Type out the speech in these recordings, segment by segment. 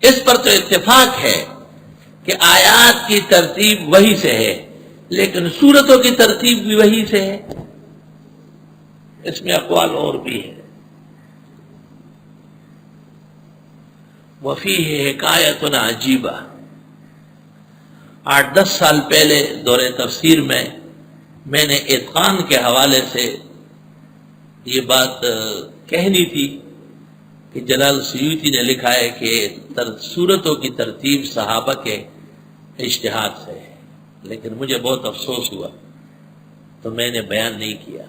اس پر تو اتفاق ہے کہ آیات کی ترتیب وہی سے ہے، لیکن سورتوں کی ترتیب بھی وہی سے ہے، اس میں اقوال اور بھی ہے۔ وفیہ حکایت عجیبہ، 8-10 سال پہلے دور تفسیر میں نے اتقان کے حوالے سے یہ بات کہنی تھی کہ جلال سیوطی نے لکھا ہے کہ سورتوں کی ترتیب صحابہ کے اجتہاد سے ہے، لیکن مجھے بہت افسوس ہوا تو میں نے بیان نہیں کیا،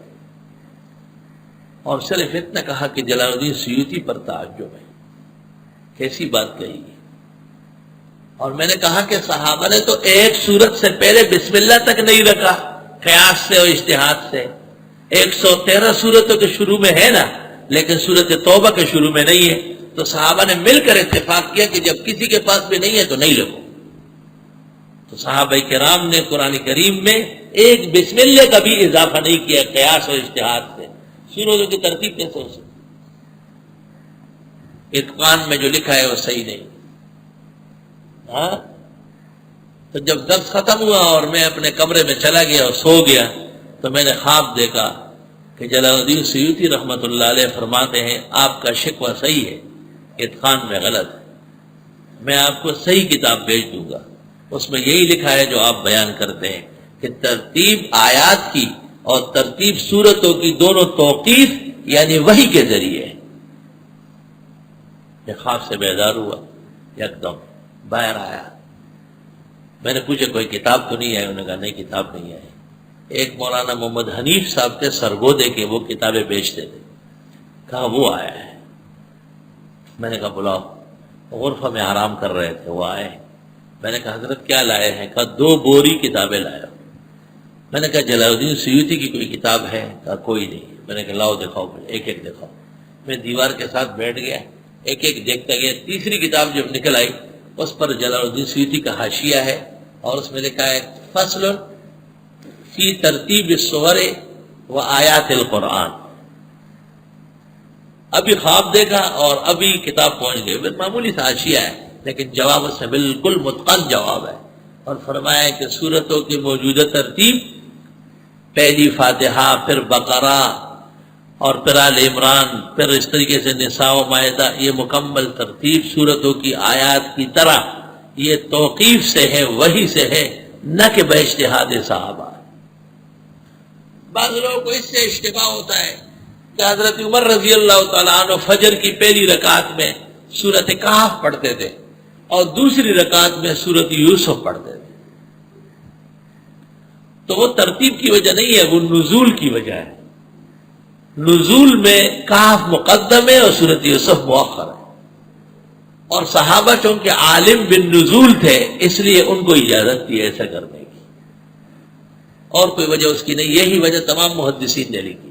اور صرف اتنا کہا کہ جلال الدین سیوطی پر تعجب ہے، کیسی بات کہی۔ اور میں نے کہا کہ صحابہ نے تو ایک سورت سے پہلے بسم اللہ تک نہیں رکھا، قیاس سے اور اجتہاد سے۔ 113 سورتوں کے شروع میں ہے نا، لیکن سورت توبہ کے شروع میں نہیں ہے، تو صحابہ نے مل کر اتفاق کیا کہ جب کسی کے پاس بھی نہیں ہے تو نہیں رکھو۔ تو صحابہ کرام نے قرآن کریم میں ایک بسم اللہ کا بھی اضافہ نہیں کیا قیاس اور اجتہاد سے، سورتوں کی ترتیب کیسے ہو سکتی؟ اتقان میں جو لکھا ہے وہ صحیح نہیں۔ ہاں، تو جب درس ختم ہوا اور میں اپنے کمرے میں چلا گیا اور سو گیا تو میں نے خواب دیکھا کہ جلال الدین سیوطی رحمۃ اللہ علیہ فرماتے ہیں آپ کا شکوہ صحیح ہے، اتقان میں غلط ہے، میں آپ کو صحیح کتاب بھیج دوں گا، اس میں یہی لکھا ہے جو آپ بیان کرتے ہیں کہ ترتیب آیات کی اور ترتیب سورتوں کی دونوں توقیف یعنی وحی کے ذریعے ہے۔ میں خواب سے بیدار ہوا، یک دم باہر آیا، میں نے پوچھا کوئی کتاب تو نہیں آئی؟ انہوں نے کہا نہیں کتاب نہیں آئی۔ ایک مولانا محمد حنیف صاحب تھے سرگودے کے، وہ کتابیں بیچتے تھے، کہا وہ آیا ہے۔ میں نے کہا بلاؤ، غرفہ میں آرام کر رہے تھے، وہ آئے۔ میں نے کہا حضرت کیا لائے ہیں؟ کہا 2 بوری کتابیں لایا۔ میں نے کہا جلال الدین سیوطی کی کوئی کتاب ہے؟ کہا کوئی نہیں۔ میں نے کہا لاؤ دکھاؤ، ایک ایک دکھاؤ۔ میں دیوار کے ساتھ بیٹھ گیا، ایک ایک دیکھتا گیا۔ تیسری کتاب جب نکل آئی اس پر جلال الدین سیوطی کا حاشیہ ہے اور اس میں لکھا ہے فصل فی ترتیب السور و آیات القرآن۔ ابھی خواب دیکھا اور ابھی کتاب پہنچ گئی، معمولی سا حاشیہ ہے لیکن جواب اس سے بالکل متقن جواب ہے، اور فرمایا کہ سورتوں کی موجودہ ترتیب پہلی فاتحہ، پھر بقرہ اور پھر آل عمران، پھر اس طریقے سے نساء و مائدہ، یہ مکمل ترتیب سورتوں کی آیات کی طرح یہ توقیف سے ہے، وحی سے ہے، نہ کہ باجتہاد صحابہ۔ بعض لوگوں کو اس سے اشتباہ ہوتا ہے کہ حضرت عمر رضی اللہ تعالیٰ عنہ فجر کی پہلی رکعت میں سورت کہف پڑھتے تھے اور دوسری رکعت میں سورت یوسف پڑھتے تھے، تو وہ ترتیب کی وجہ نہیں ہے، وہ نزول کی وجہ ہے۔ نزول میں کہف مقدم ہے اور سورت یوسف مؤخر ہے، اور صحابہ چونکہ عالم بالنزول تھے اس لیے ان کو اجازت تھی ایسا کرنے کی، اور کوئی وجہ اس کی نہیں، یہی وجہ تمام محدثین نے لکھی۔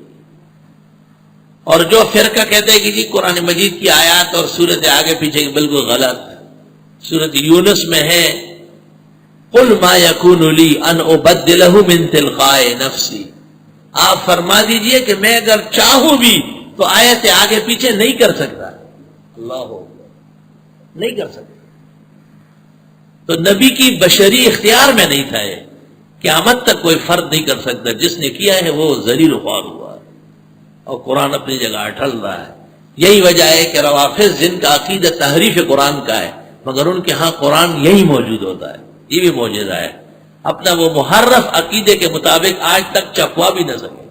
اور جو فرقہ کہتے ہیں کہ جی قرآن مجید کی آیات اور سورت آگے پیچھے بالکل غلط، سورت یونس میں ہے قل ما یکون لی ان ابدلہ من تلقاء نفسی، آپ فرما دیجئے کہ میں اگر چاہوں بھی تو آیت آگے پیچھے نہیں کر سکتا، اللہ نہیں کر سکتا۔ تو نبی کی بشری اختیار میں نہیں تھا، یہ قیامت تک کوئی فرد نہیں کر سکتا، جس نے کیا ہے وہ ذلیل و خوار ہوا، اور قرآن اپنی جگہ اٹھل رہا ہے۔ یہی وجہ ہے کہ روافض جن کا عقیدہ تحریف قرآن کا ہے مگر ان کے ہاں قرآن یہی موجود ہوتا ہے، یہ بھی معجزہ ہے، اپنا وہ محرف عقیدے کے مطابق آج تک چھپوا بھی نہ سکے۔